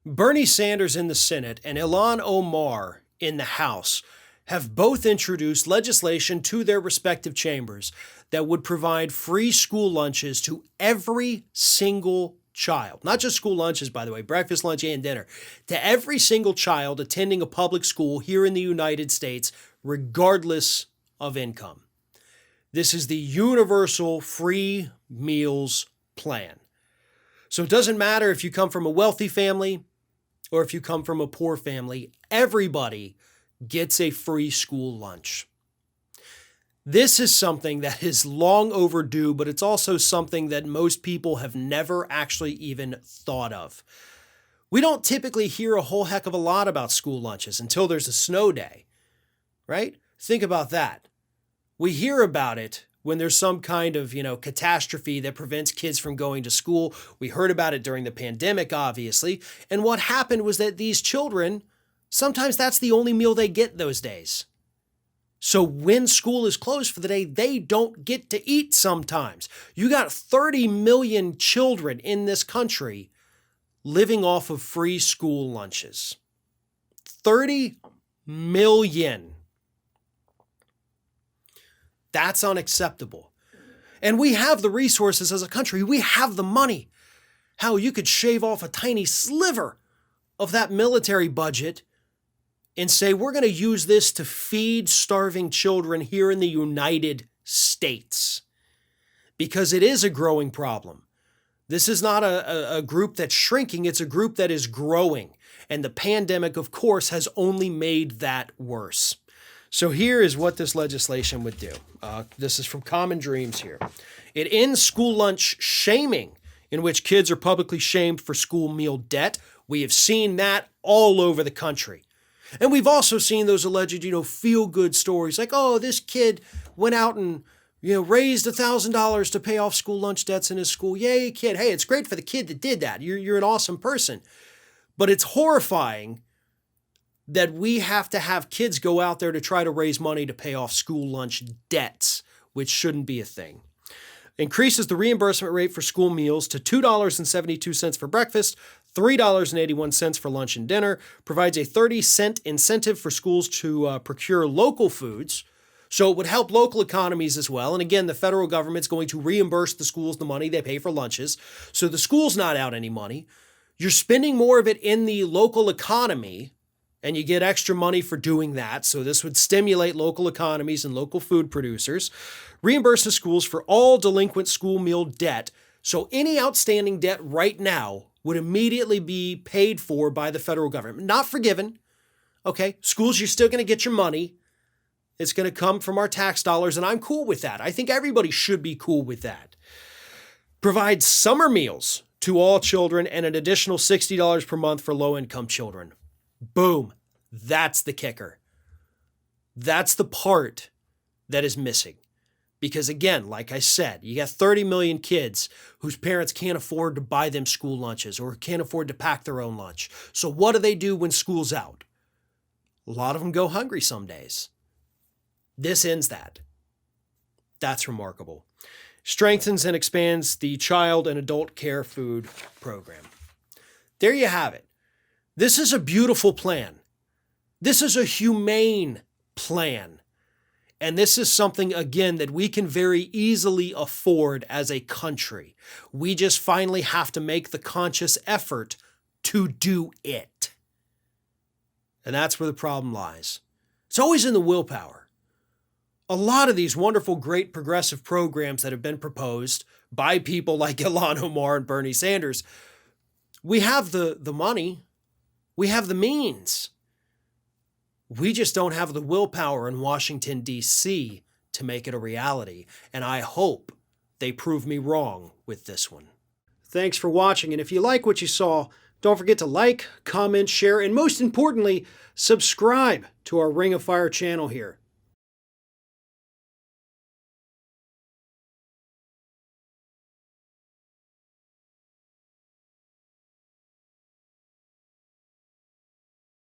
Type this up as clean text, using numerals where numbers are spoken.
Bernie Sanders in the Senate and Ilhan Omar in the House have both introduced legislation to their respective chambers that would provide free school lunches to every single child. Not just school lunches, by the way, breakfast, lunch, and dinner. To every single child attending a public school here in the United States, regardless of income. This is the universal free meals plan. So it doesn't matter if you come from a wealthy family or if you come from a poor family, everybody gets a free school lunch. This is something that is long overdue, but it's also something that most people have never actually even thought of. We don't typically hear a whole heck of a lot about school lunches until there's a snow day, right? Think about that. We hear about it when there's some kind of, catastrophe that prevents kids from going to school. We heard about it during the pandemic, obviously. And what happened was that these children, sometimes that's the only meal they get those days. So when school is closed for the day, they don't get to eat sometimes. You got 30 million children in this country living off of free school lunches. 30 million. That's unacceptable. And we have the resources as a country. We have the money. How you could shave off a tiny sliver of that military budget and say, we're going to use this to feed starving children here in the United States. Because it is a growing problem. This is not a group that's shrinking. It's a group that is growing. And the pandemic, of course, has only made that worse. So here is what this legislation would do. This is from Common Dreams here. It ends school lunch shaming, in which kids are publicly shamed for school meal debt. We have seen that all over the country. And we've also seen those alleged, feel-good stories like, oh, this kid went out and, raised $1,000 to pay off school lunch debts in his school. Yay, kid. Hey, it's great for the kid that did that. You're an awesome person. But it's horrifying that we have to have kids go out there to try to raise money to pay off school lunch debts, which shouldn't be a thing. Increases the reimbursement rate for school meals to $2.72 for breakfast, $3.81 for lunch and dinner, provides a 30-cent incentive for schools to procure local foods. So it would help local economies as well. And again, the federal government's going to reimburse the schools the money they pay for lunches. So the school's not out any money. You're spending more of it in the local economy, and you get extra money for doing that. So this would stimulate local economies and local food producers. Reimburse the schools for all delinquent school meal debt. So any outstanding debt right now would immediately be paid for by the federal government. Not forgiven. Okay, schools, you're still going to get your money. It's going to come from our tax dollars, and I'm cool with that. I think everybody should be cool with that. Provide summer meals to all children and an additional $60 per month for low-income children. Boom. That's the kicker. That's the part that is missing. Because again, like I said, you got 30 million kids whose parents can't afford to buy them school lunches or can't afford to pack their own lunch. So what do they do when school's out? A lot of them go hungry some days. This ends that. That's remarkable. Strengthens and expands the child and adult care food program. There you have it. This is a beautiful plan. This is a humane plan. And this is something, again, that we can very easily afford as a country. We just finally have to make the conscious effort to do it. And that's where the problem lies. It's always in the willpower. A lot of these wonderful, great progressive programs that have been proposed by people like Ilhan Omar and Bernie Sanders, we have the money. We have the means. We just don't have the willpower in Washington, D.C. to make it a reality. And I hope they prove me wrong with this one. Thanks for watching. And if you like what you saw, don't forget to like, comment, share, and most importantly, subscribe to our Ring of Fire channel here.